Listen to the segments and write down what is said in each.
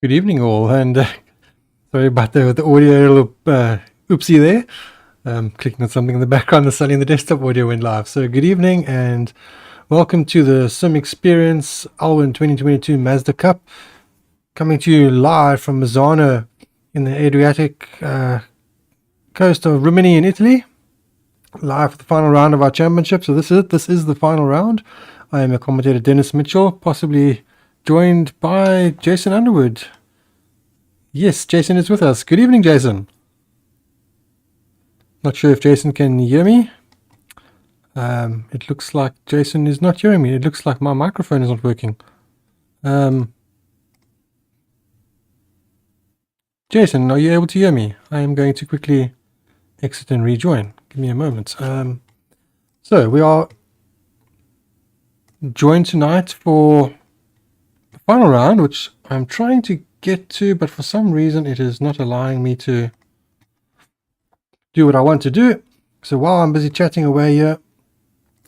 Good evening, all, and sorry about the audio little oopsie there. Clicking on something in the background, and suddenly the desktop audio went live. So good evening, and welcome to the Sim Experience Alwyn 2022 Mazda Cup, coming to you live from Misano in the Adriatic coast of Rimini in Italy, live for the final round of our championship. So this is it. This is the final round. I am your commentator, Dennis Mitchell, possibly joined by Jason Underwood. Yes, Jason is with us. Good evening, Jason. Not sure if Jason can hear me. It looks like Jason is not hearing me. It looks like my microphone is not working. Jason, are you able to hear me? I am going to quickly exit and rejoin. Give me a moment. So we are joined tonight for the final round, which I'm trying to get to, but for some reason it is not allowing me to do what I want to do. So while I'm busy chatting away here,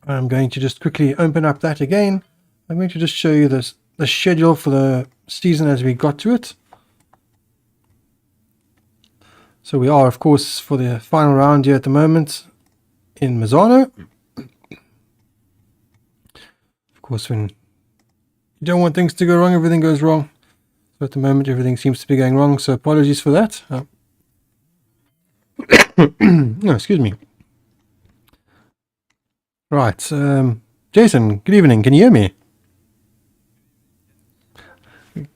I'm going to just quickly open up that again. I'm going to just show you the schedule for the season as we got to it. So we are, of course, for the final round here at the moment in Misano. Of course, when you don't want things to go wrong, everything goes wrong. So at the moment, everything seems to be going wrong. So apologies for that. No, excuse me. Right. Jason, good evening. Can you hear me?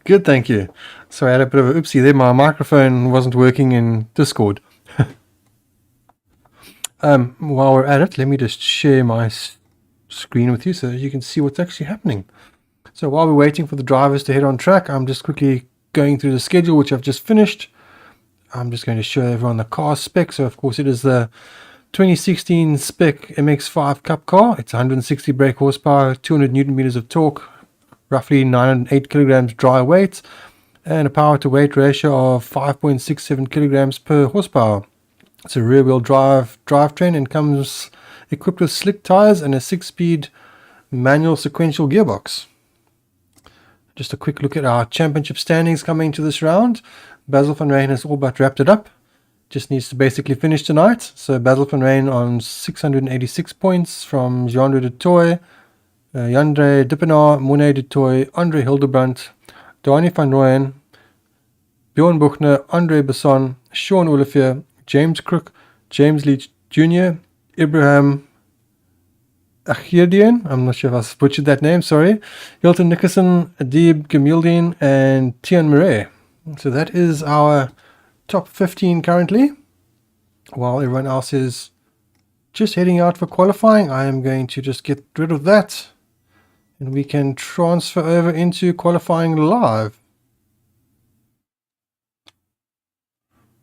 Good, thank you. Sorry, I had a bit of an oopsie there. My microphone wasn't working in Discord. While we're at it, let me just share my screen with you so that you can see what's actually happening. So while we're waiting for the drivers to head on track, I'm just quickly going through the schedule, which I've just finished. I'm just going to show everyone the car spec. So of course it is the 2016 spec MX5 Cup car. It's 160 brake horsepower, 200 Newton meters of torque, roughly 908 kilograms dry weight, and a power to weight ratio of 5.67 kilograms per horsepower. It's a rear wheel drive drivetrain and comes equipped with slick tires and a 6-speed manual sequential gearbox. Just a quick look at our championship standings coming into this round. Basil van Rijn has all but wrapped it up. Just needs to basically finish tonight. So Basil van Rijn on 686 points from Jean de Toy, Jandre Dippenaar, Monet de Toy, Andre Hildebrandt, Dani van Rooyen, Bjorn Buchner, Andre Besson, Sean Olivier, James Crook, James Leach Jr., Ibrahim Achirdian, I'm not sure if I butchered that name, sorry, Hilton Nickerson, Adib Gamildin, and Tian Murray. So that is our top 15 currently. While everyone else is just heading out for qualifying, I am going to just get rid of that and we can transfer over into qualifying live.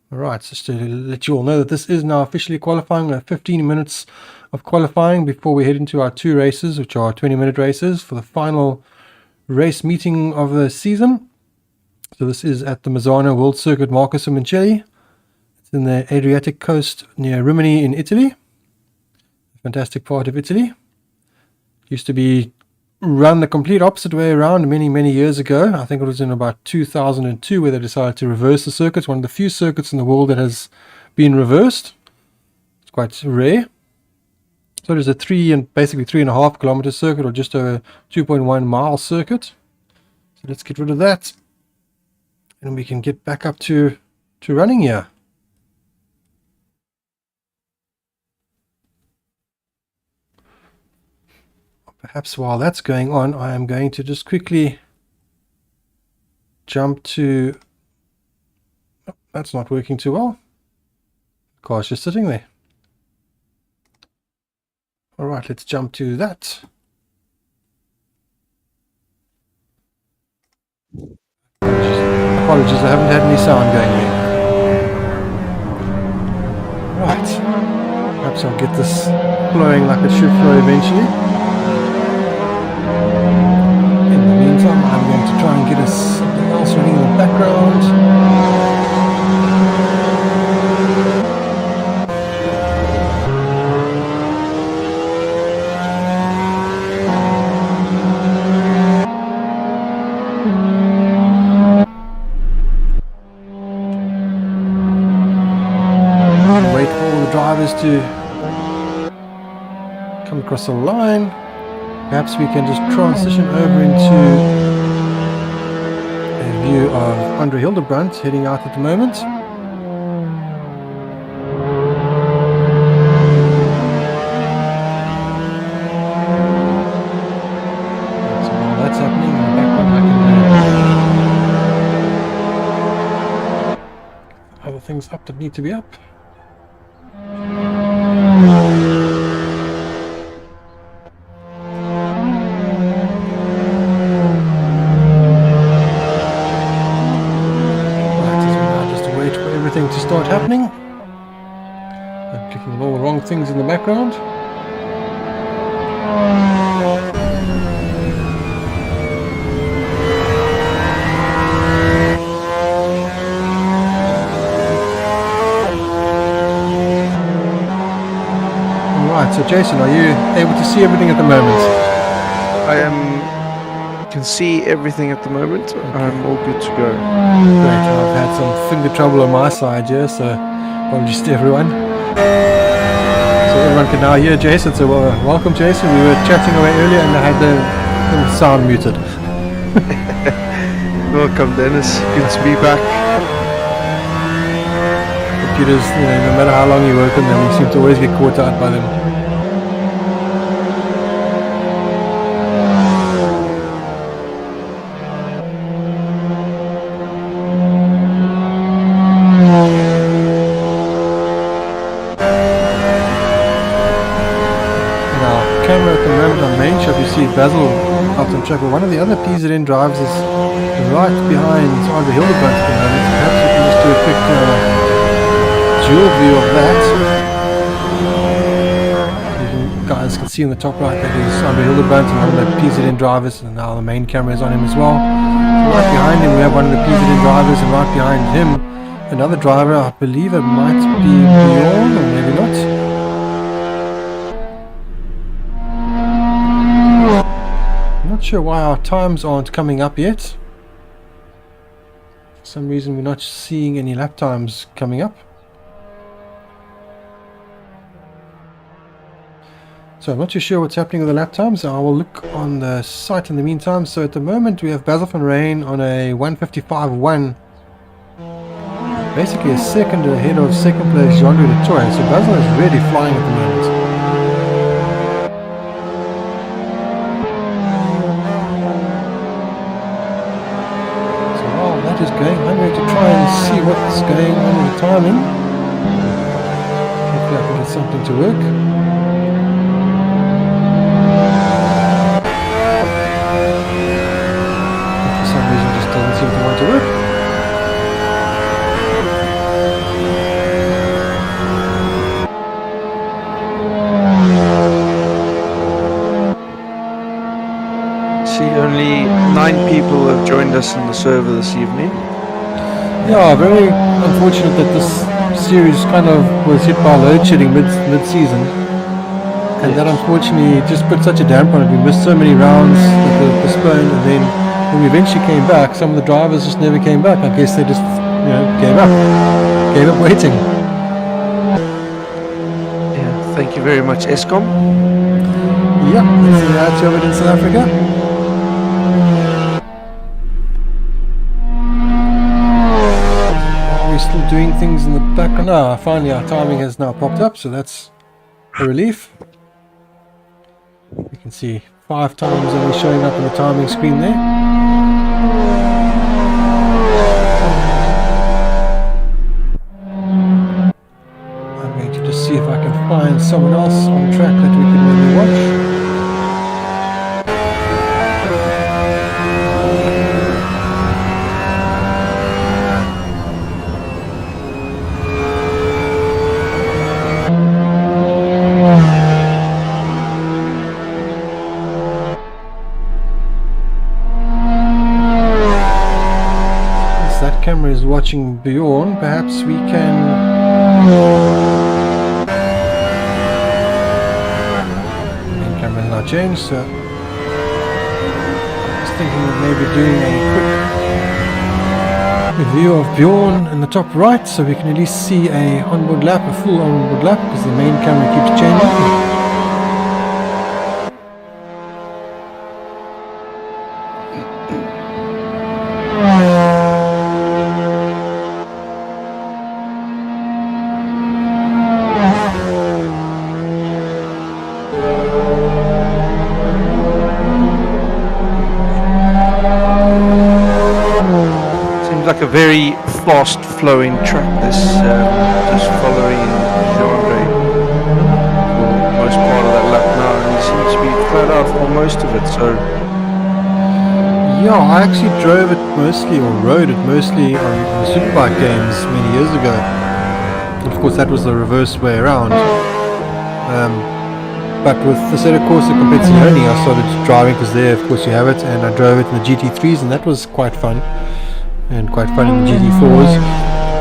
Alright, so just to let you all know that this is now officially qualifying. We have 15 minutes of qualifying before we head into our 2 races, which are 20-minute races for the final race meeting of the season. So this is at the Misano World Circuit Marco Simoncelli. It's in the Adriatic coast near Rimini in Italy. A fantastic part of Italy. Used to be run the complete opposite way around many years ago. I think it was in about 2002 where they decided to reverse the circuit. It's one of the few circuits in the world that has been reversed. It's quite rare. So it is a basically 3.5 kilometer circuit, or just a 2.1 mile circuit. So let's get rid of that and we can get back up to running here. Perhaps while that's going on, I am going to just quickly jump to... Oh, that's not working too well. The car's just sitting there. Alright, let's jump to that. Apologies, I haven't had any sound going here. Right, perhaps I'll get this flowing like it should flow eventually. I'm going to try and get us something else running in the background. drivers to come across the line. Perhaps we can just transition over into a view of Andre Hildebrandt heading out at the moment. So while that's happening, in the background I can other things up that need to be up. To start happening. I'm clicking all the wrong things in the background. Alright, so Jason, are you able to see everything at the moment? Can see everything at the moment. Okay. I'm all good to go. Great. I've had some finger trouble on my side here, so apologies to everyone. So everyone can now hear Jason, so welcome Jason. We were chatting away earlier and I had the sound muted. Welcome Dennis, good to be back. Computers, no matter how long you work on them, you seem to always get caught out by them. Basil out on track, but one of the other PZN drivers is right behind Andre Hildebrandt at the moment. Perhaps we can just do a quick dual view of that. You guys can see in the top right that is Andre Hildebrandt and one of the PZN drivers, and now the main camera is on him as well. So right behind him we have one of the PZN drivers, and right behind him another driver. I believe it might be Bjorn, or maybe not. Not sure why our times aren't coming up yet. For some reason we're not seeing any lap times coming up. So I'm not too sure what's happening with the lap times. I will look on the site in the meantime. So at the moment we have Basil van Rijn on a 155.1. Basically a second ahead of second place Jean-Louis Latour. So Basil is really flying at the moment. Is going. I'm going to try and see what's going on in the timing. Hopefully I can get something to work. But for some reason it just doesn't seem to want to work. See, only 9 people have joined us in the server this evening. Yeah, very unfortunate that this series kind of was hit by load shedding mid-season. And that unfortunately just put such a damper on it. We missed so many rounds that were postponed, and then when we eventually came back, some of the drivers just never came back. I guess they just, gave up waiting. Yeah, thank you very much, Escom. Yeah, that's the job in South Africa. Still doing things in the background. Finally our timing has now popped up, so that's a relief. You can see 5 times only showing up on the timing screen there. I'm going to just see if I can find someone else on track that we can maybe watch. Camera is watching Bjorn. Perhaps we can main camera has now changed, so I was thinking of maybe doing a quick A view of Bjorn in the top right, so we can at least see a onboard lap, a full onboard lap, because the main camera keeps changing. Like a very fast flowing track, this just following Andre for most part of that lap now, and he seems to be flat out for most of it. So yeah, I actually drove it mostly, or rode it mostly on the Superbike games many years ago. And of course that was the reverse way around. But with the Assetto Corsa Competizione I started driving, because there of course you have it, and I drove it in the GT3s, and that was quite fun. And quite fun in the GT4s,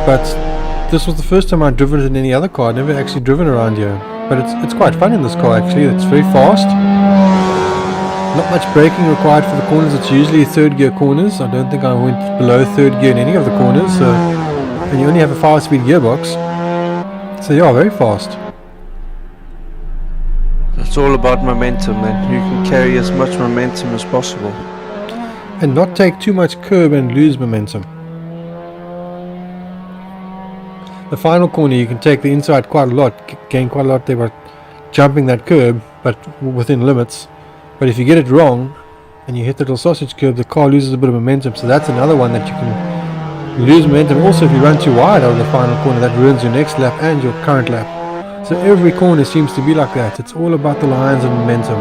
but this was the first time I'd driven it in any other car. I'd never actually driven around here, but it's quite fun in this car actually. It's very fast, not much braking required for the corners. It's usually third gear corners. I don't think I went below third gear in any of the corners, so, and you only have a 5-speed gearbox, so yeah, very fast. It's all about momentum, then you can carry as much momentum as possible. And not take too much curb and lose momentum. The final corner you can take the inside quite a lot, gain quite a lot there by jumping that curb, but within limits. But if you get it wrong and you hit the little sausage curb, the car loses a bit of momentum. So that's another one that you can lose momentum. Also, if you run too wide out of the final corner, that ruins your next lap and your current lap. So every corner seems to be like that. It's all about the lines of momentum.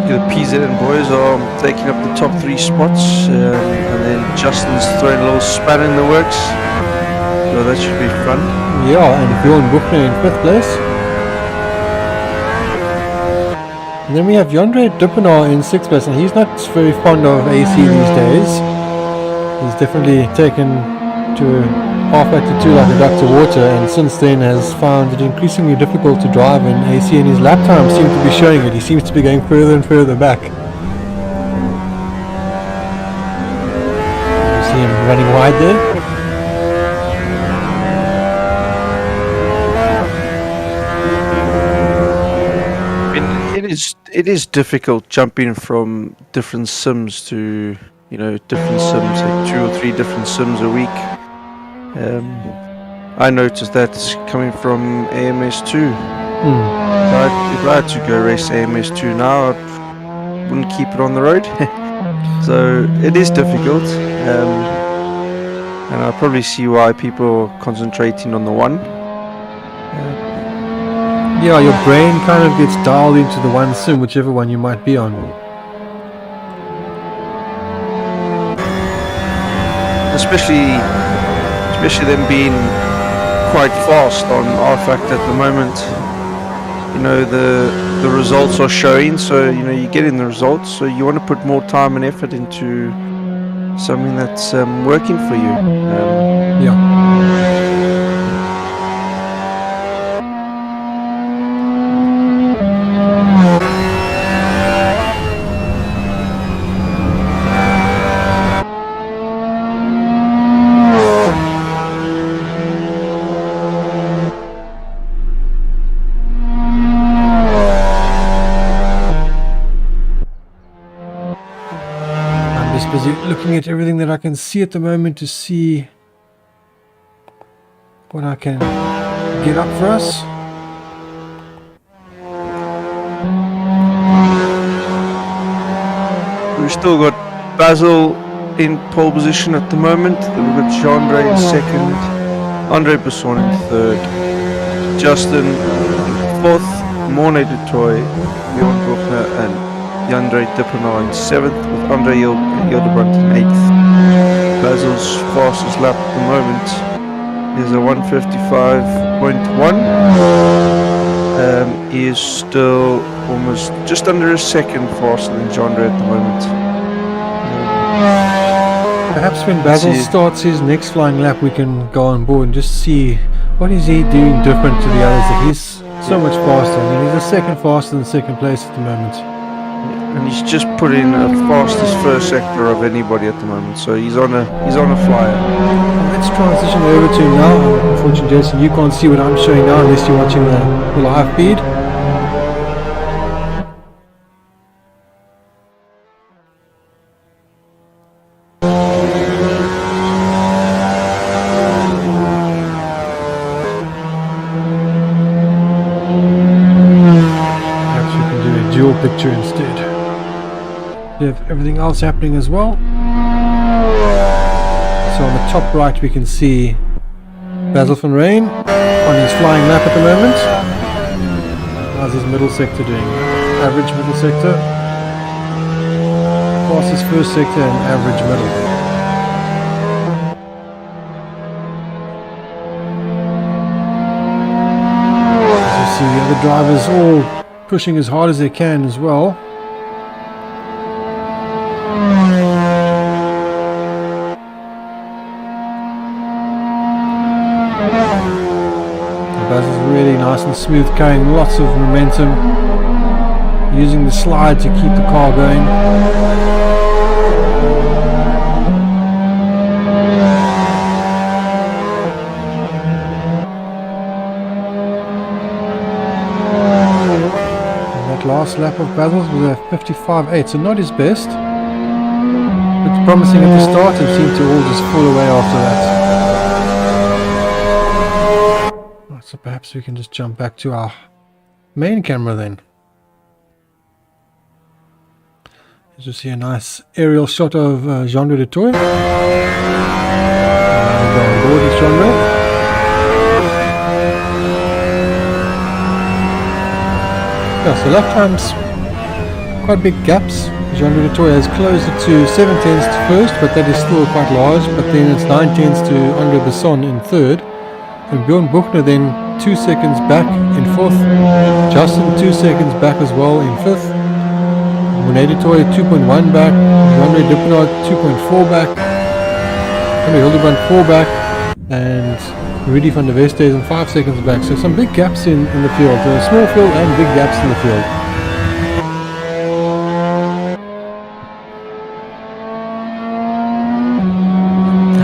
The PZN boys are taking up the top 3 spots, and then Justin's throwing a little spat in the works, so that should be fun. Yeah, and Bjorn Buchner in 5th place. And then we have Jandre Duppenaar in 6th place, and he's not very fond of AC these days. He's definitely taken to half back to 2 like a duck to water, and since then has found it increasingly difficult to drive in AC, and his lap times seem to be showing it. He seems to be going further and further back. You see him running wide there. It is difficult jumping from different sims to, different sims, like 2 or 3 different sims a week. I noticed that coming from AMS2. If I had to go race AMS2 now, I wouldn't keep it on the road. So it is difficult, and I probably see why people are concentrating on the one. Yeah, your brain kind of gets dialed into the one sim, whichever one you might be on. Especially them being quite fast on RFACT at the moment. The results are showing, so you're getting the results, so you want to put more time and effort into something that's working for you. Yeah. Busy looking at everything that I can see at the moment to see what I can get up for us. We've still got Basil in pole position at the moment. We've got Jandre in 2nd, Andre Besson in 3rd, Justin in 4th, Morne du Toit, Bjorn Buchner and Jandre Duppenaar in 7th, with Andre Hildebrand in 8th. Basil's fastest lap at the moment is a 1:55.1. He is still almost just under a second faster than Jandre at the moment. Perhaps when Basil starts his next flying lap we can go on board and just see what is he doing different to the others that he's so much faster. I mean, he's a second faster than second place at the moment. And he's just put in the fastest first sector of anybody at the moment, so he's on a flyer. Let's transition over to him now. Unfortunately, Jason, you can't see what I'm showing now unless you're watching the live feed. Perhaps we can do a dual picture instead. We have everything else happening as well. So on the top right we can see Basil van Rijn on his flying lap at the moment. How's his middle sector doing? Average middle sector, fastest first sector and average middle. As you see, the other drivers all pushing as hard as they can as well. Really nice and smooth, carrying lots of momentum, using the slide to keep the car going. And that last lap of Basil's was a 55.8, so not his best, but promising at the start and seemed to all just fall away after that. So perhaps we can just jump back to our main camera then. As you see, a nice aerial shot of Zolder de Toy. Go on board with Zolder. Yeah, so lap times, quite big gaps. Zolder de Toy has closed it to 7 tenths to first, but that is still quite large. But then it's 9 tenths to Andre Besson in third. And Bjorn Buchner then 2 seconds back in fourth. Justin 2 seconds back as well in fifth. René de Toy 2.1 back. Andre Dippenard 2.4 back. Andre Hildebrand 4 back. And Rudy van der Westhuizen 5 seconds back. So some big gaps in the field. A small field and big gaps in the field.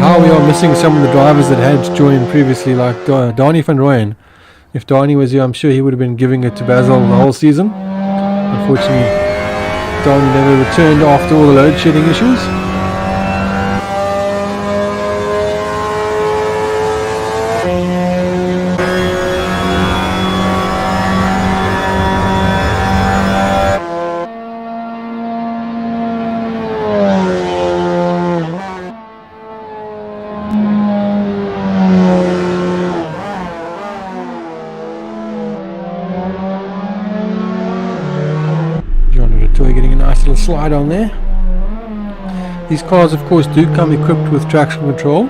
How we are missing some of the drivers that had joined previously, like Dani van Rooyen. If Dani was here, I'm sure he would have been giving it to Basil the whole season. Unfortunately, Dani never returned after all the load shedding issues. Getting a nice little slide on there. These cars of course do come equipped with traction control.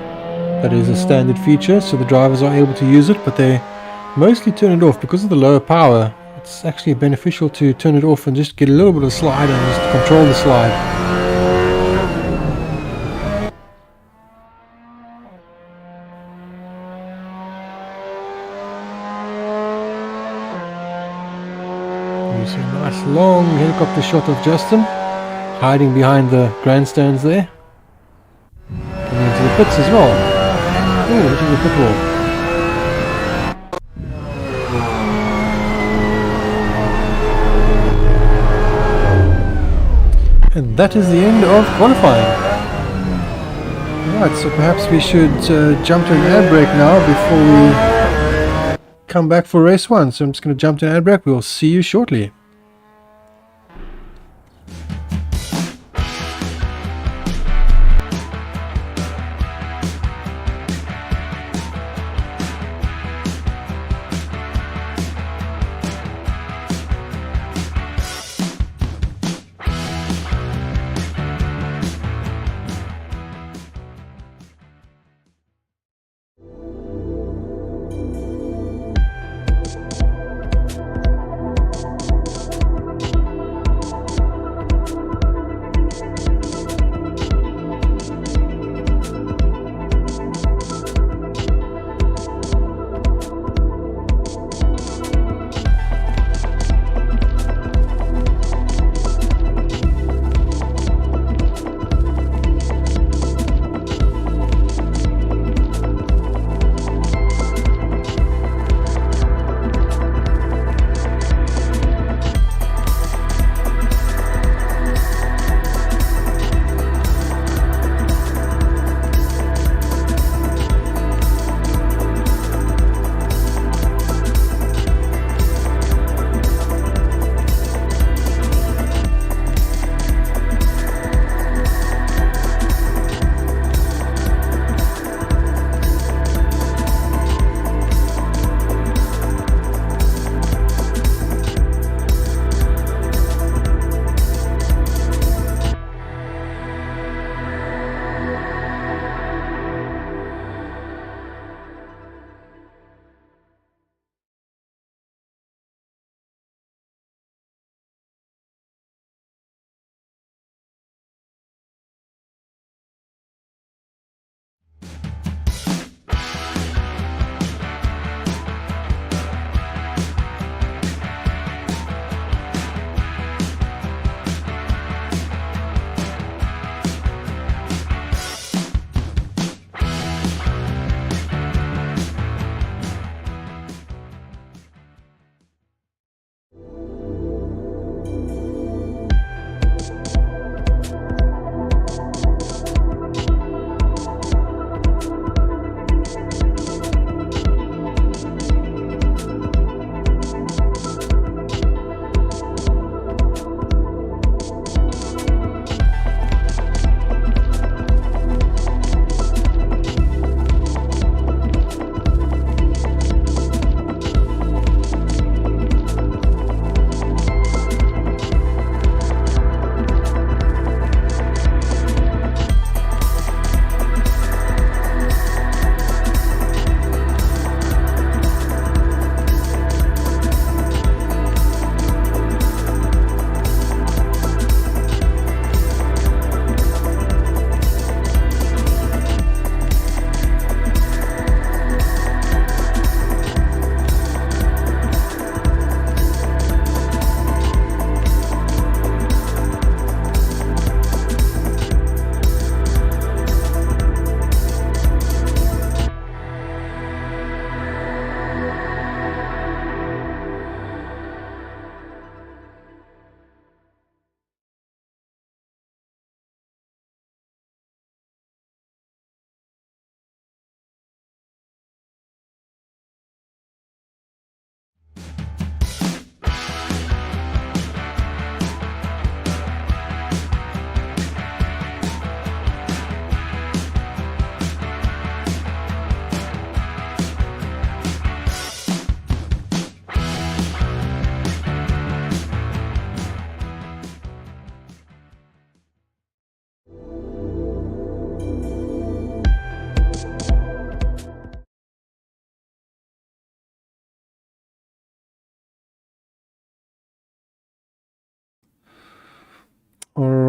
That is a standard feature, so the drivers are able to use it, but they mostly turn it off because of the lower power. It's actually beneficial to turn it off and just get a little bit of slide and just control the slide. You see a nice long helicopter shot of Justin hiding behind the grandstands there. Coming into the pits as well. Oh, look at the pit wall. And that is the end of qualifying. Right, so perhaps we should jump to an ad break now before we come back for race 1. So I'm just going to jump to an ad break. We'll see you shortly.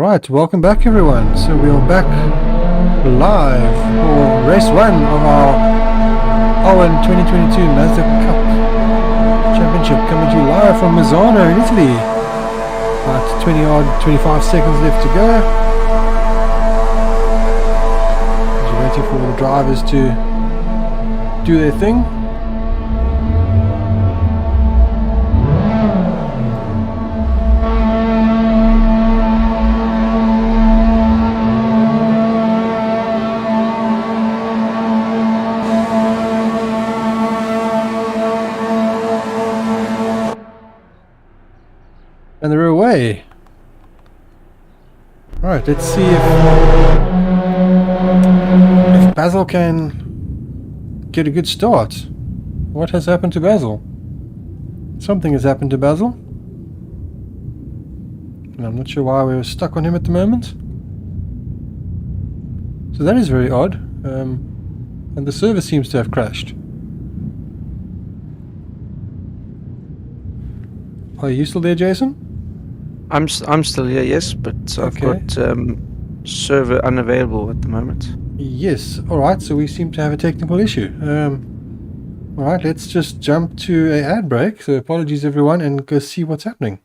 Alright, welcome back everyone. So we are back live for race 1 of our Owen 2022 Mazda Cup Championship, coming to you live from Misano in Italy. About 25 seconds left to go. Just waiting for all the drivers to do their thing. And they're away. Alright, let's see if Basil can get a good start. What has happened to Basil? Something has happened to Basil. And I'm not sure why we're stuck on him at the moment. So that is very odd. And the server seems to have crashed. Are you still there, Jason? I'm still here, yes, but I've got server unavailable at the moment. Yes. Alright, so we seem to have a technical issue. Alright, let's just jump to a ad break. So apologies everyone, and go see what's happening.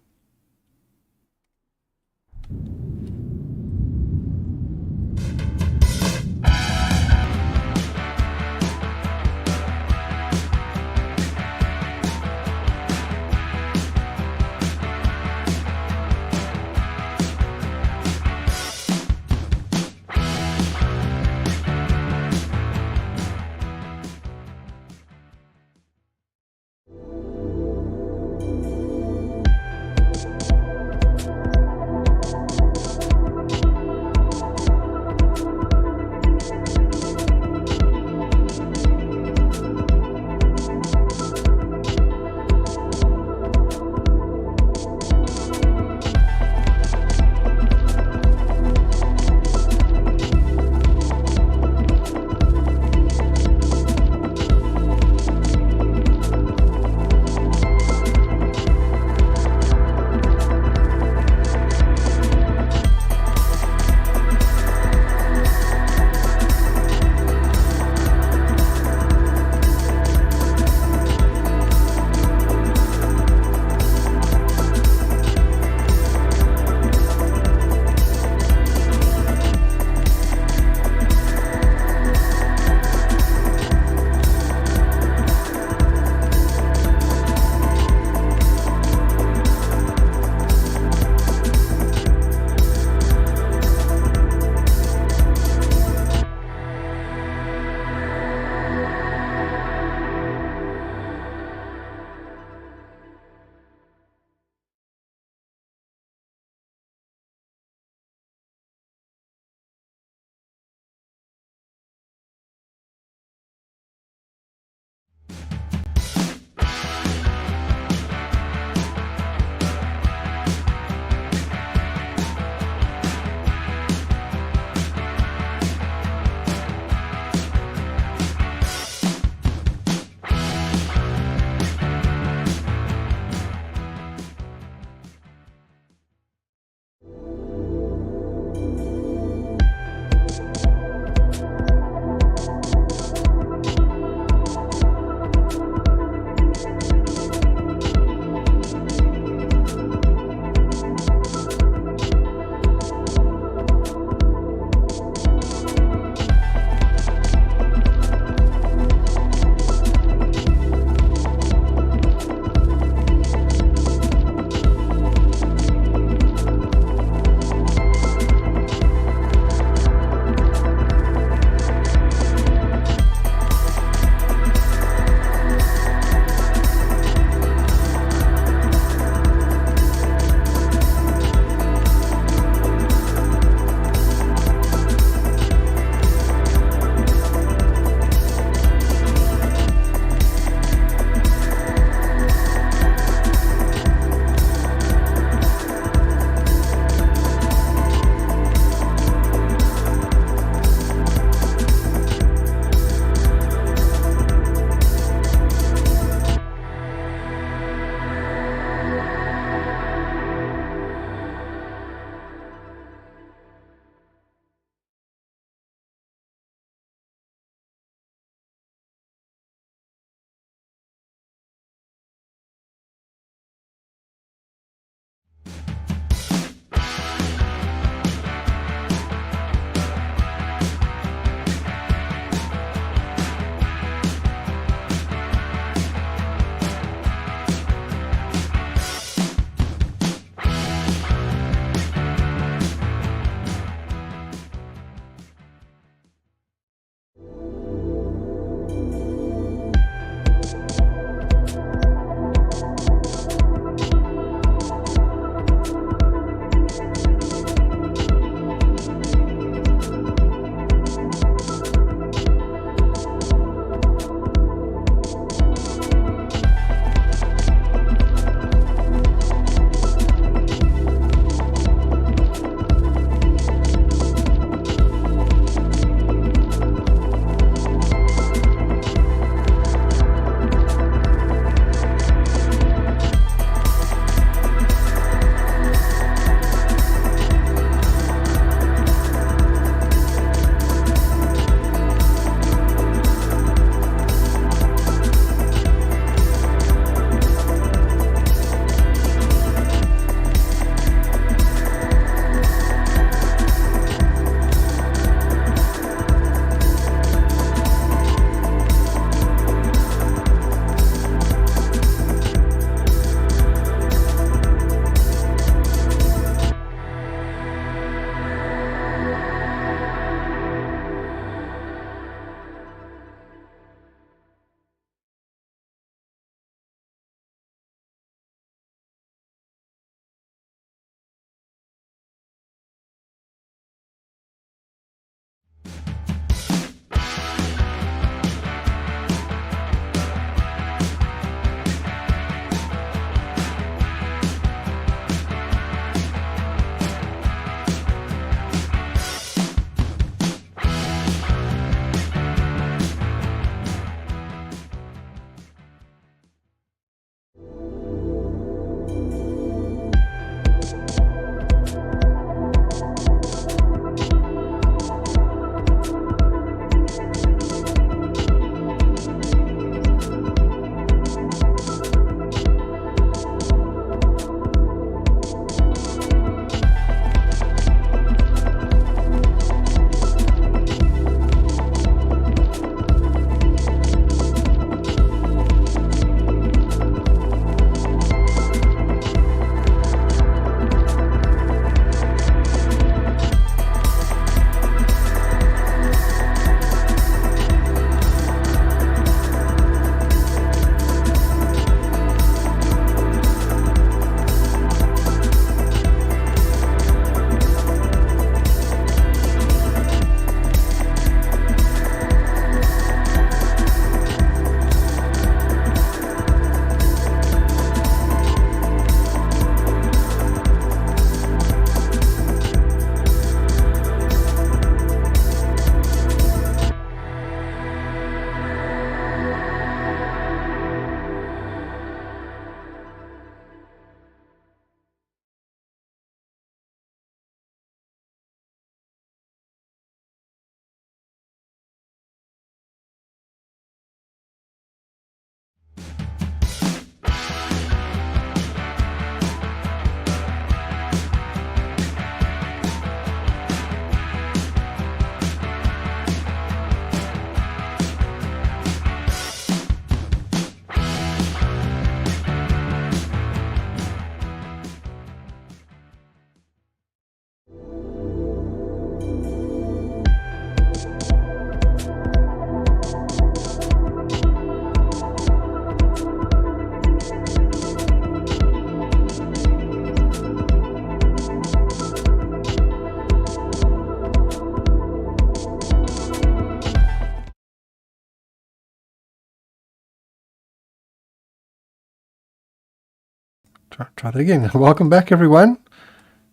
Try that again. Welcome back, everyone.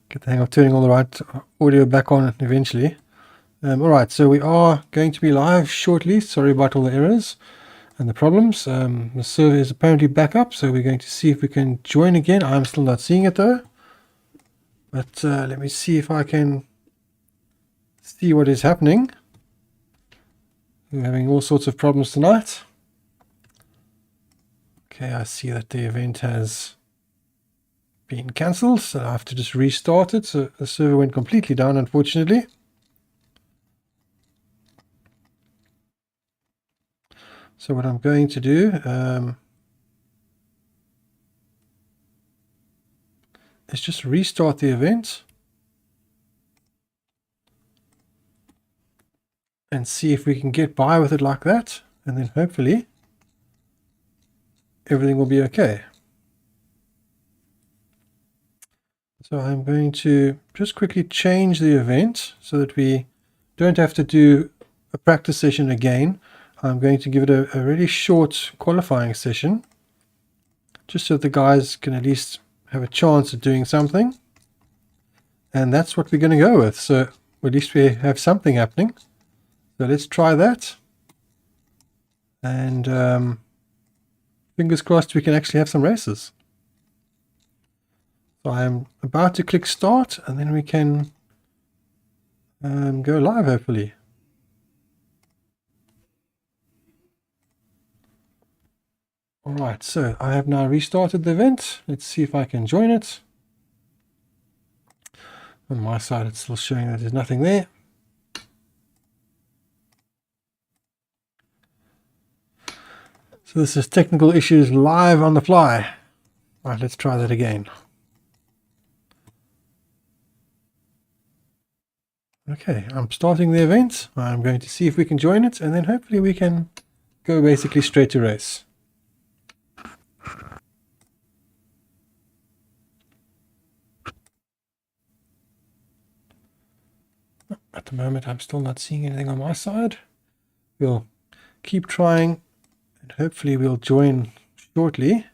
Get the hang of turning all the right audio back on eventually. Alright, so we are going to be live shortly. Sorry about all the errors and the problems. The server is apparently back up, so we're going to see if we can join again. I'm still not seeing it though. But let me see if I can see what is happening. We're having all sorts of problems tonight. Okay, I see that the event has been cancelled, so I have to just restart it. So the server went completely down, unfortunately. So what I'm going to do is just restart the event and see if we can get by with it like that, and then hopefully everything will be okay. So I'm going to just quickly change the event so that we don't have to do a practice session again. I'm going to give it a really short qualifying session, just so the guys can at least have a chance at doing something. And that's what we're going to go with. So at least we have something happening. So let's try that. And fingers crossed we can actually have some races. So I'm about to click start, and then we can go live hopefully. Alright, so I have now restarted the event. Let's see if I can join it. On my side it's still showing that there's nothing there. So this is technical issues live on the fly. Alright, let's try that again. Okay, I'm starting the event. I'm going to see if we can join it, and then hopefully we can go basically straight to race. At the moment I'm still not seeing anything on my side. We'll keep trying and hopefully we'll join shortly.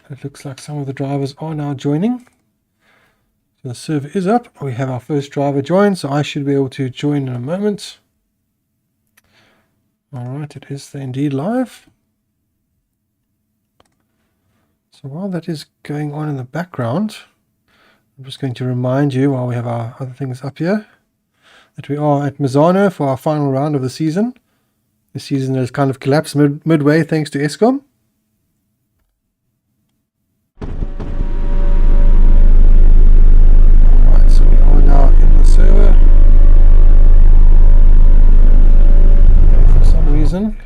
It looks like some of the drivers are now joining. So the server is up. We have our first driver join, so I should be able to join in a moment. Alright, it is indeed live. So while that is going on in the background, I'm just going to remind you, while we have our other things up here, that we are at Misano for our final round of the season. The season has kind of collapsed midway thanks to ESCOM. Alright, so we are now in the server. And for some reason...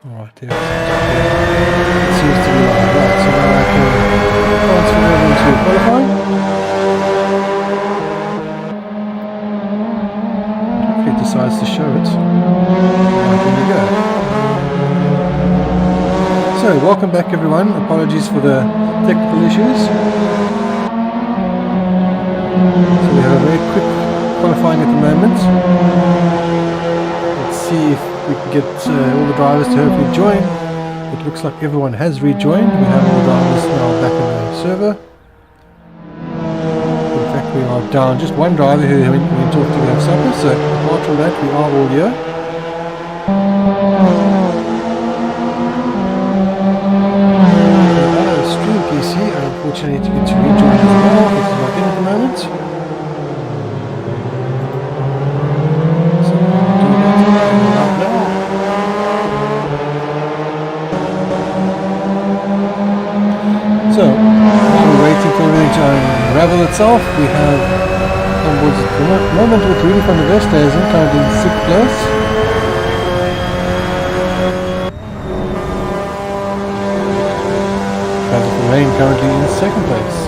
Alright, there it seems to be like that. So now I can transfer over into qualifying. If it decides to show it. Right, there we go. So, welcome back everyone. Apologies for the technical issues. So we have a very quick qualifying at the moment. Let's see if we can get all the drivers to hopefully join. It looks like everyone has rejoined. We have all the drivers now back in the server. In fact, we are down just one driver who went off to have supper, so apart from that, we are all here. Stream PC, unfortunately, to get to rejoin as well. It's not in at the moment. So we'll do that right now. So, while we're waiting for everything to unravel itself, we have onboards at the moment with Rudy van der Westhuizen currently in 6th place. Travis Rain currently in 2nd place.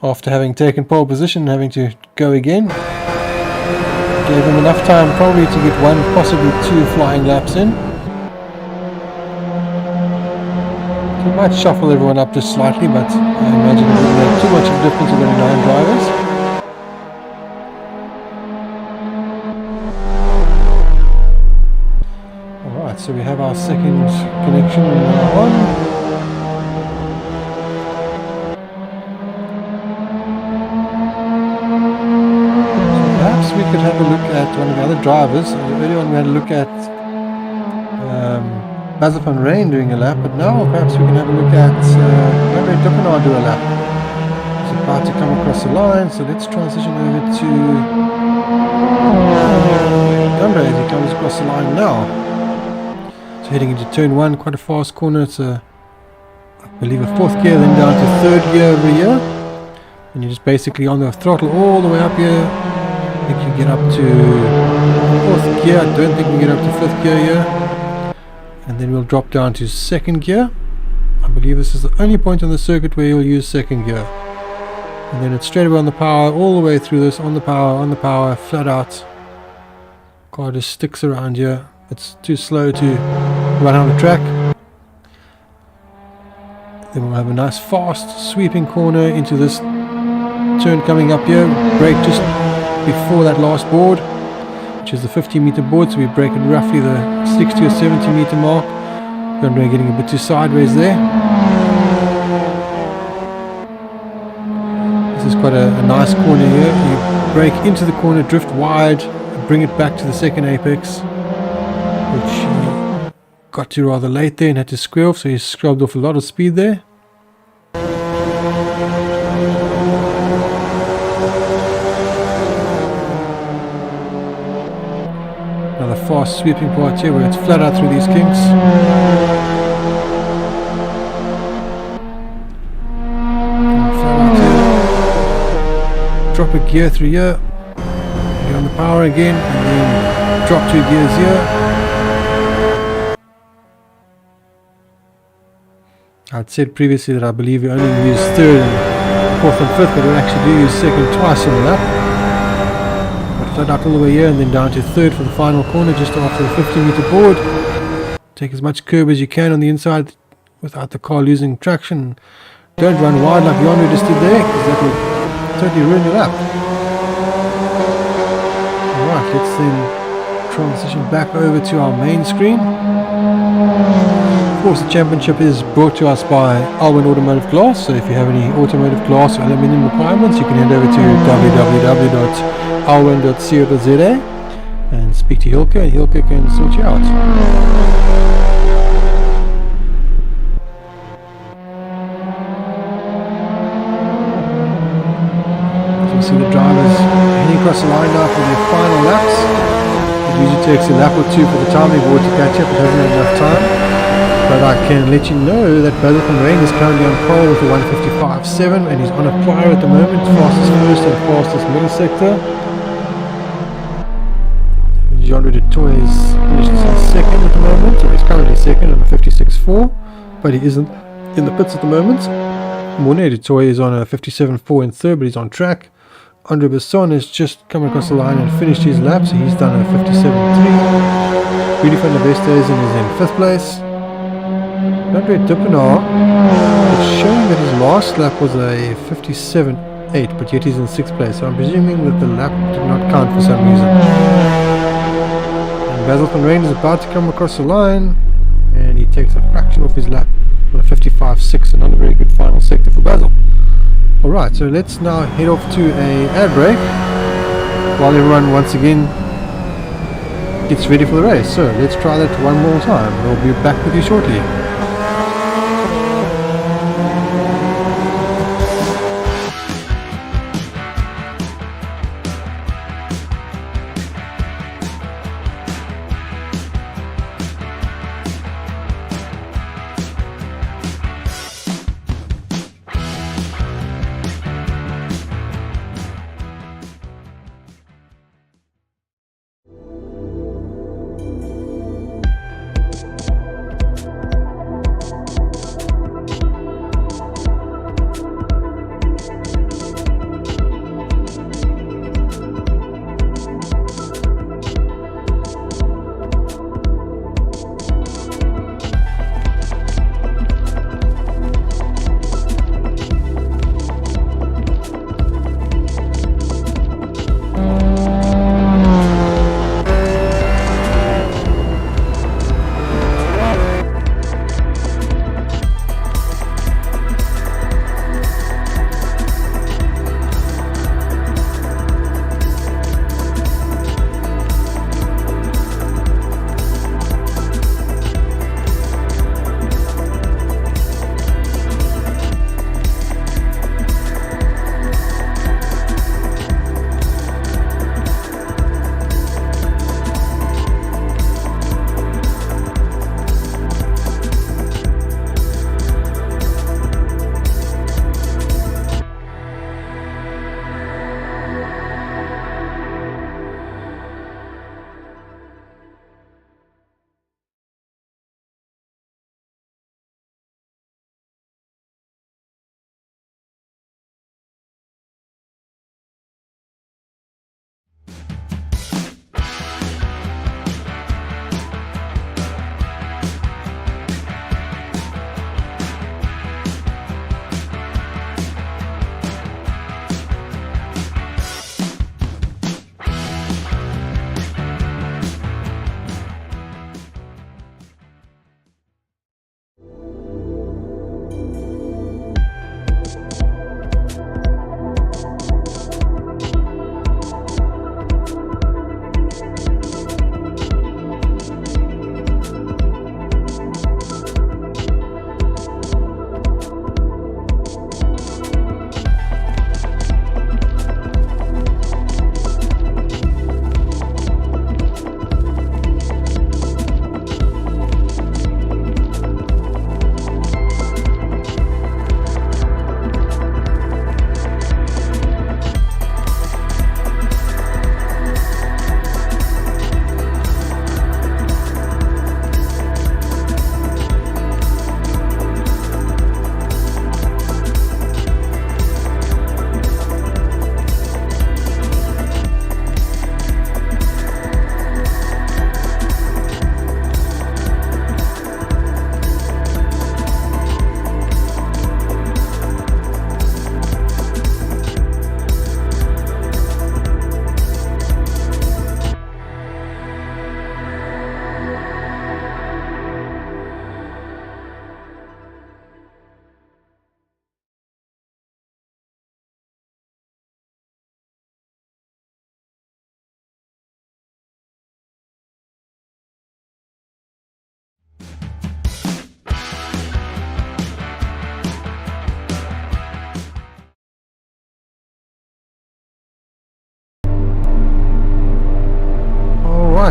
After having taken pole position and having to go again, gave him enough time probably to get one, possibly two flying laps in. So it might shuffle everyone up just slightly, but I imagine it wouldn't make too much of a difference with only 9 drivers. Alright, so we have our second connection on. We could have a look at one of the other drivers. Earlier on we had a look at Basil van Rijn doing a lap, but now perhaps we can have a look at Andre Duppenaar do a lap. He's about to come across the line, so let's transition over to Andre as he comes across the line now. So heading into turn 1, quite a fast corner. It's I believe a 4th gear, then down to 3rd gear over here. And you're just basically on the throttle all the way up here. I think you get up to 4th gear. I don't think we get up to 5th gear here. And then we'll drop down to 2nd gear. I believe this is the only point on the circuit where you'll use 2nd gear. And then it's straight away on the power, all the way through this, on the power, flat out. Car just sticks around here. It's too slow to run on the track. Then we'll have a nice fast sweeping corner into this turn coming up here. Brake just before that last board, which is the 50-meter board, so we brake at roughly the 60 or 70-meter mark. We're getting a bit too sideways there. This is quite a nice corner here. You brake into the corner, drift wide, and bring it back to the second apex, which he got to rather late there and had to square off, so he scrubbed off a lot of speed there. Another fast sweeping part here where it's flat out through these kinks. Flat out here. Drop a gear through here. Get on the power again and then drop 2 gears here. I'd said previously that I believe we only use 3rd and 4th and 5th, but we actually do use 2nd twice on the lap. Flat out all the way here and then down to 3rd for the final corner just after the 50-meter board. Take as much curb as you can on the inside without the car losing traction. Don't run wide like Yonder just did there, because that will totally ruin your lap. Alright, let's then transition back over to our main screen. Of course, the championship is brought to us by Alwyn Automotive Glass, so if you have any automotive glass or aluminium requirements, you can head over to www.alwyn.co.za and speak to Hilke, and Hilke can sort you out. So you see the drivers heading across the line now for their final laps. It usually takes a lap or 2 for the timing board to catch up, it hasn't had enough time. But I can let you know that Basil van Rijn is currently on pole with a 155.7 and he's on a flyer at the moment, fastest first and fastest middle sector. Jean-Louis de Toy is finished in 2nd at the moment, so he's currently 2nd on a 56.4, but he isn't in the pits at the moment. Monet de Toy is on a 57.4 in 3rd, but he's on track. Andre Besson has just come across the line and finished his lap, so he's done a 57.3. Rudy van der Westhuizen is in 5th place. Andre Duppenaar, it's showing that his last lap was a 57.8, but yet he's in 6th place, so I'm presuming that the lap did not count for some reason. And Basil van Rijn is about to come across the line, and he takes a fraction off his lap on a 55.6, another very good final sector for Basil. Alright, so let's now head off to a ad break while everyone once again gets ready for the race. So let's try that one more time. We'll be back with you shortly.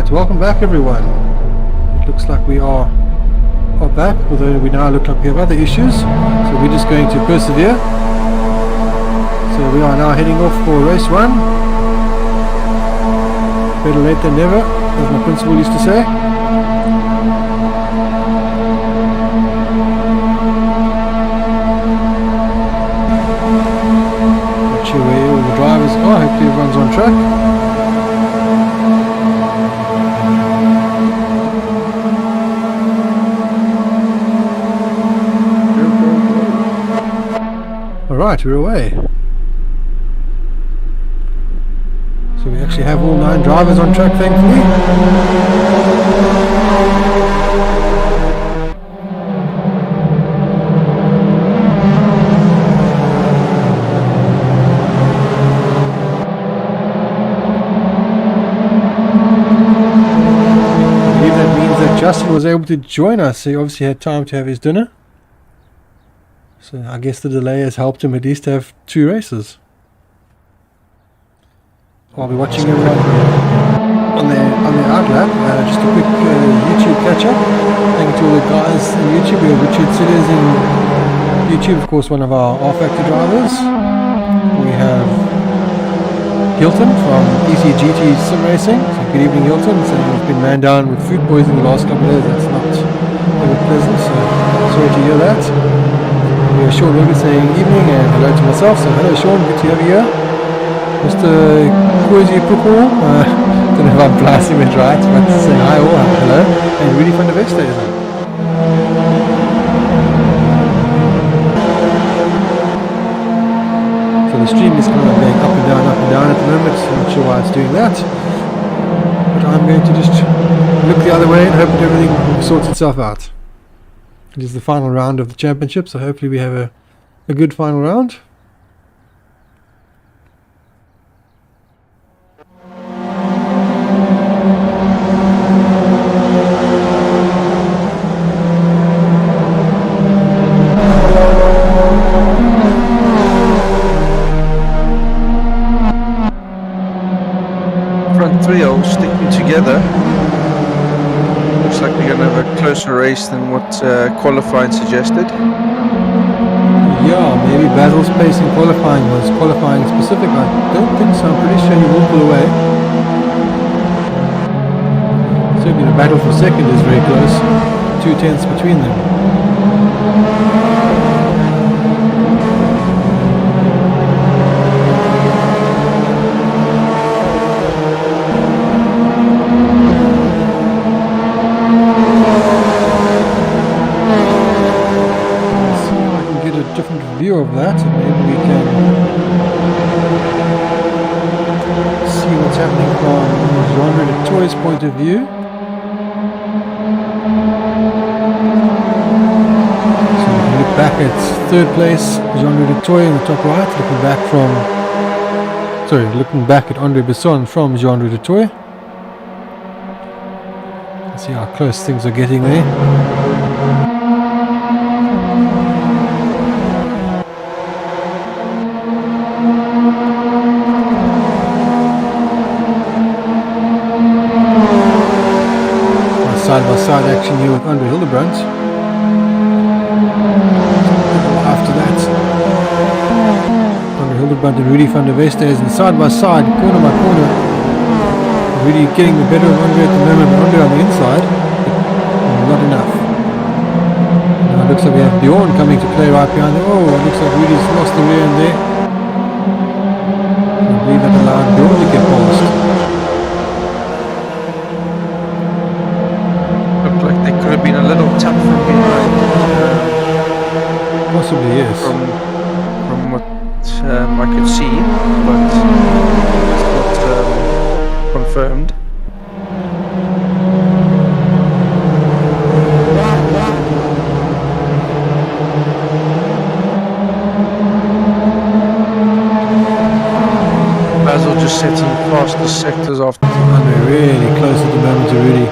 Right, welcome back everyone. It looks like we are back, although we now look like we have other issues, so we're just going to persevere. So we are now heading off for race 1. Better late than never, as my principal used to say. Not sure where all the drivers are, hopefully everyone's on track. Alright, we're away. So we actually have all 9 drivers on track, thankfully. I believe that means that Justin was able to join us. He obviously had time to have his dinner. So I guess the delay has helped him at least have 2 races. I'll be watching everyone on their outlap. Just a quick YouTube catch up. Thank you to all the guys in YouTube. We have Richard Sitters in YouTube, of course, one of our R-Factor drivers. We have Hilton from ECGT Sim Racing. So good evening, Hilton. So he's been man down with food poisoning the last couple of days. That's not very pleasant. So sorry to hear that. We have Sean Logan saying evening and hello to myself. So hello Sean, good to have you here. Mr. Kwezi Pupo, don't know if I'm pronouncing it right, but saying hi all, hello, and really fun to best days. So the stream is kind of going up and down at the moment, so I'm not sure why it's doing that. But I'm going to just look the other way and hope that everything sorts itself out. It is the final round of the championship, so hopefully we have a good final round. Front three all sticking together. Looks like we're going to have a closer race than what qualifying suggested. Yeah, maybe Basil's pace in qualifying was qualifying specific. I don't think so. I'm pretty sure he will pull away. Certainly the battle for second is very close. 2 tenths between them. Different view of that, and maybe we can see what's happening from Genre de Toy's point of view. So we can look back at 3rd place, Genre de Toy in the top right, looking back at Andre Besson from Genre de Toy. Let's see how close things are getting there. Side-by-side action here with Andre Hildebrandt. After that, Andre Hildebrandt and Rudy van der Westhuizen is side-by-side, corner by corner. Rudy getting the better of Andre at the moment, but Andre on the inside, but not enough. Now it looks like we have Bjorn coming to play right behind there. Oh, it looks like Rudy's lost the rear end there. I believe that allowed Bjorn to get past. Could have been a little tough from behind. Possibly, yes. From what I could see, but it's not confirmed. Basil just setting fastest sectors after. And we're really close at the moment to Rudy.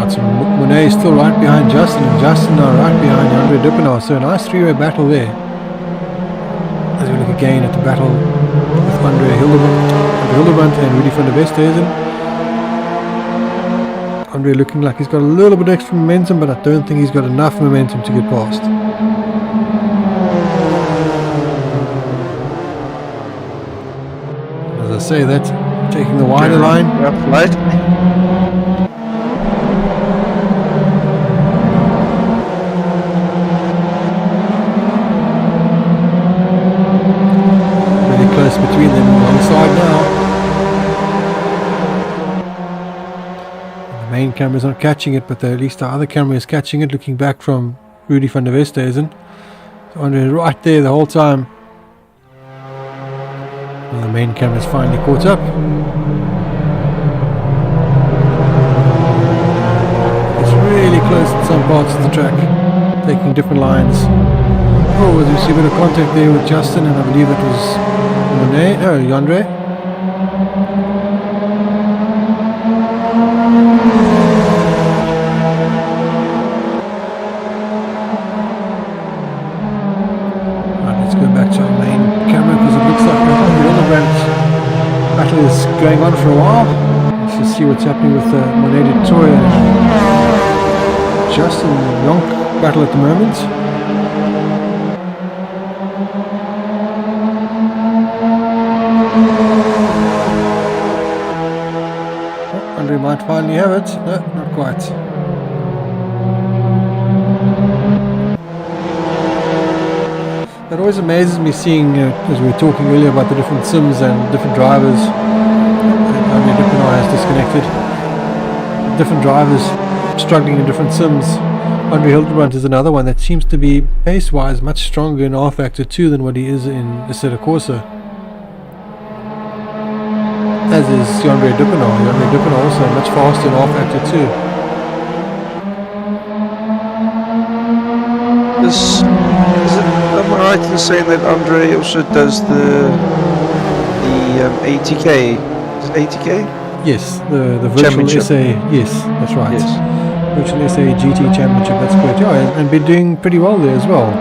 Right, so Monet is still right behind Justin, and Justin now right behind Andre Dupinot. So a nice three-way battle there. As we look again at the battle with Andre Hildebrand and Rudy van der Westhuizen. Andre looking like he's got a little bit extra momentum, but I don't think he's got enough momentum to get past. As I say that, taking the wider line. Right. Really close between them on the side now. The main camera's not catching it, but at least the other camera is catching it, looking back from Rudy van der Westhuizen. So Andre right there the whole time. Well, the main camera's finally caught up. It's really close in some parts of the track, taking different lines. Oh, as we see a bit of contact there with Justin, and I believe it was Andre. Right, let's go back to our main camera because it looks like the battle is going on for a while. Let's just see what's happening with the Monet de Troyes and Justin Yonk battle at the moment. Andre might finally have it. No, not quite. It always amazes me seeing, as we were talking earlier about the different sims and different drivers. Andre Dupinot has disconnected. Different drivers struggling in different sims. Andre Hildebrand is another one that seems to be pace-wise much stronger in R-Factor 2 than what he is in Assetto Corsa. As is Andre Dupinot. Andre Dupinot also much faster in R-Factor 2. Am I right in saying that Andre also does the ATK? Is it ATK? Yes, the virtual SA. Yes, that's right. Yes. Virtual SA GT Championship. That's correct. Yeah, and been doing pretty well there as well.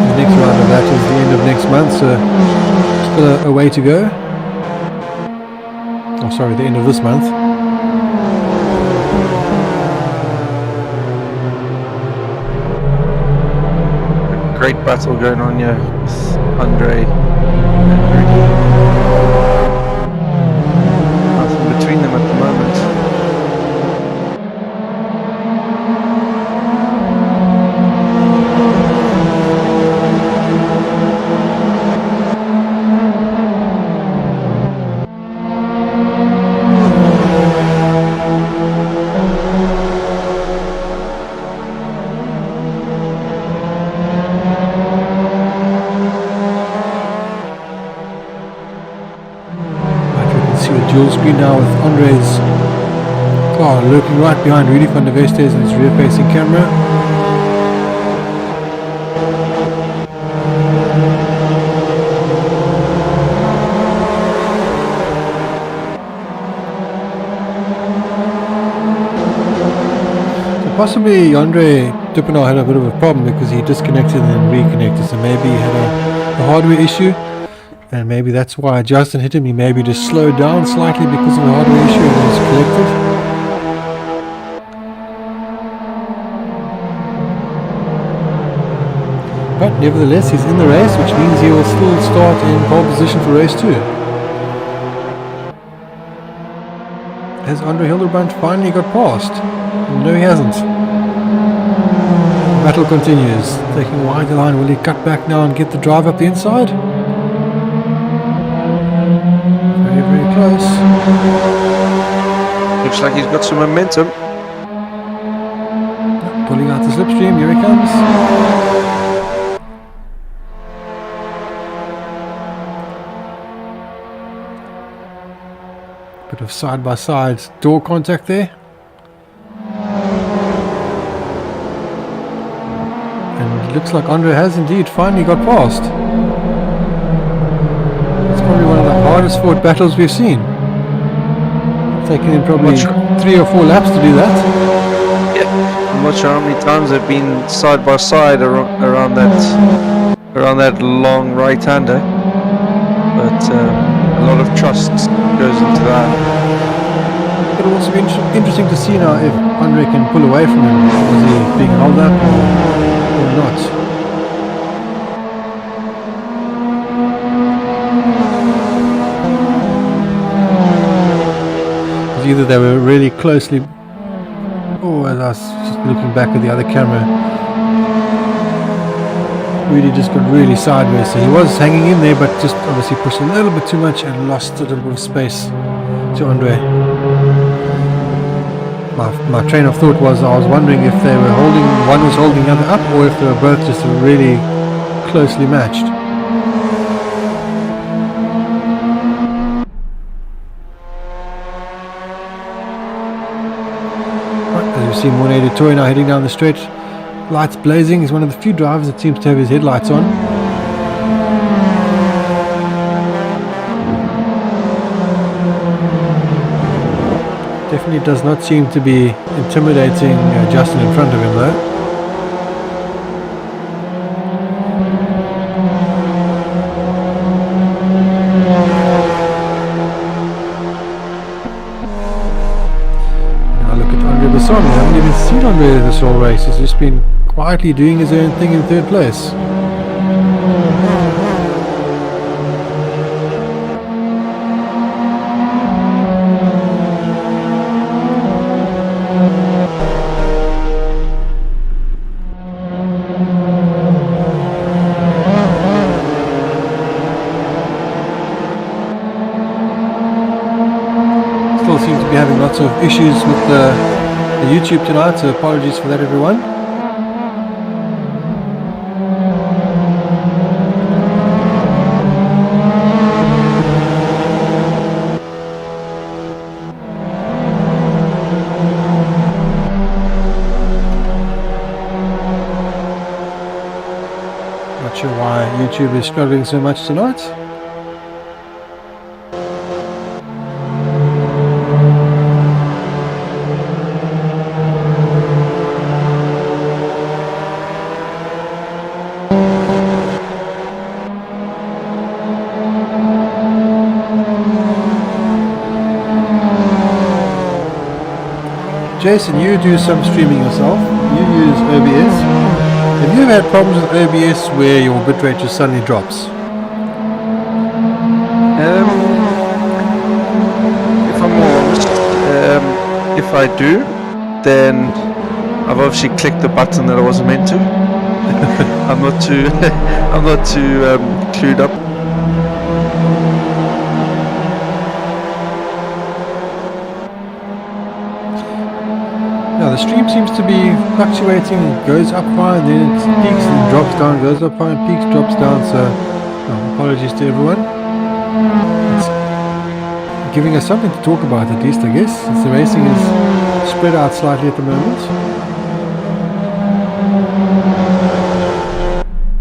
The next round of that is the end of next month, so still a way to go. Oh, sorry, the end of this month. Great battle going on here with Andre and Rudy. Nothing between them at the moment. Dual screen now with Andre's car lurking right behind Rudy van der Westhuizen in his rear facing camera. So possibly Andre Dupinot had a bit of a problem because he disconnected and then reconnected, so maybe he had a hardware issue. And maybe that's why Justin hit him. He maybe just slowed down slightly because of the hardware issue and was collected. But nevertheless, he's in the race, which means he will still start in pole position for race 2. Has Andre Hildebrand finally got past? No, he hasn't. The battle continues. Taking a wider line, will he cut back now and get the drive up the inside? Very close. Looks like he's got some momentum. Pulling out the slipstream, here he comes. Bit of side-by-side door contact there. And it looks like Andre has indeed finally got past. hardest fought battles we've seen. Taken in probably Much- 3 or 4 laps to do that. I'm not sure how many times they've been side by side around that long right-hander, but a lot of trust goes into that. It'll also be interesting to see now if Andre can pull away from him. Was he being held up or not? Because either they were really closely. Oh, as I was just looking back at the other camera, really just got really sideways. So he was hanging in there, but just obviously pushed a little bit too much and lost a little bit of space to Andre. My train of thought was, I was wondering if they were holding, one was holding the other up, or if they were both just really closely matched. Right, as we see Morne du Toit now heading down the stretch, lights blazing. He's one of the few drivers that seems to have his headlights on. Definitely does not seem to be intimidating Justin in front of him though. Now look at Andre Misano. We haven't even seen Andre this whole race. He's just been quietly doing his own thing in third place. Seem to be having lots of issues with the YouTube tonight, so apologies for that, everyone. Not sure why YouTube is struggling so much tonight. Jason, you do some streaming yourself. You use OBS. Have you ever had problems with OBS where your bitrate just suddenly drops? If I'm more honest, if I do, then I've obviously clicked the button that I wasn't meant to. I'm not too clued up. Now the stream seems to be fluctuating, goes up high and then it peaks and drops down, goes up high and peaks, drops down, so apologies to everyone. It's giving us something to talk about at least, I guess, since the racing is spread out slightly at the moment.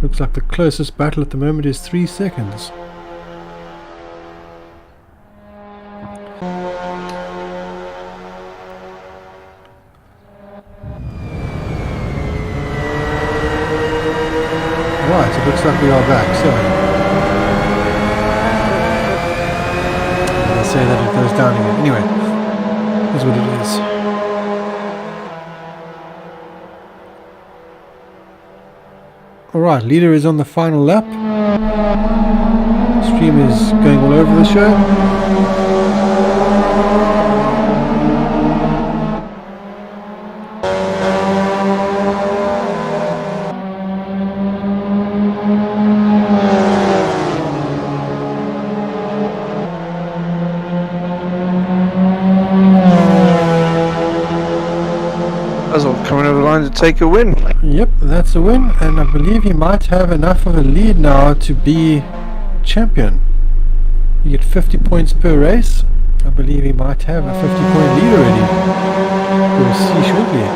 Looks like the closest battle at the moment is 3 seconds. Right, it looks like we are back, so they say that it goes down again. Anyway, here's what it is. Alright, leader is on the final lap. Stream is going all over the show. Coming over the line to take a win. Yep, that's a win, and I believe he might have enough of a lead now to be champion. You get 50 points per race. I believe he might have a 50-point lead already. We'll see shortly.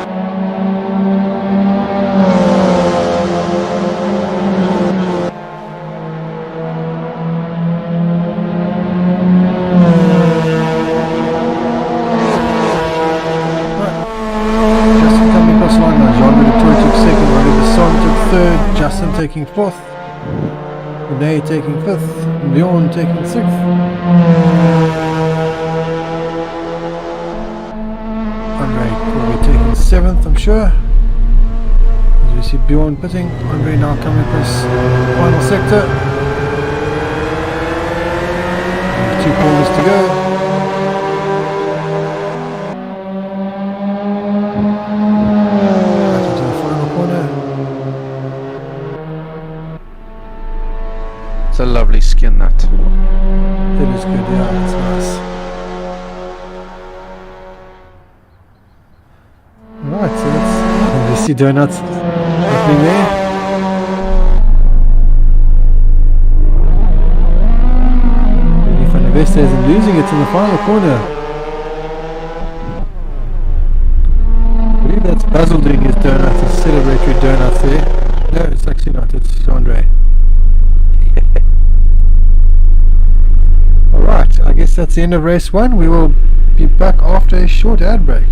taking 4th, Renee taking 5th, Bjorn taking 6th, Andre will be taking 7th, I'm sure. As we see Bjorn pitting, Andre now coming across the final sector. 2 corners to go. Right into the final corner. It's a lovely skin, that. It is good, yeah, it's nice. Right, so that's obviously donuts happening there. Van and losing it in the final corner. I believe that's Basil doing his donuts, his celebratory donuts there. No, it's actually not, it's Andre. Alright, I guess that's the end of race 1. We will be back after a short ad break.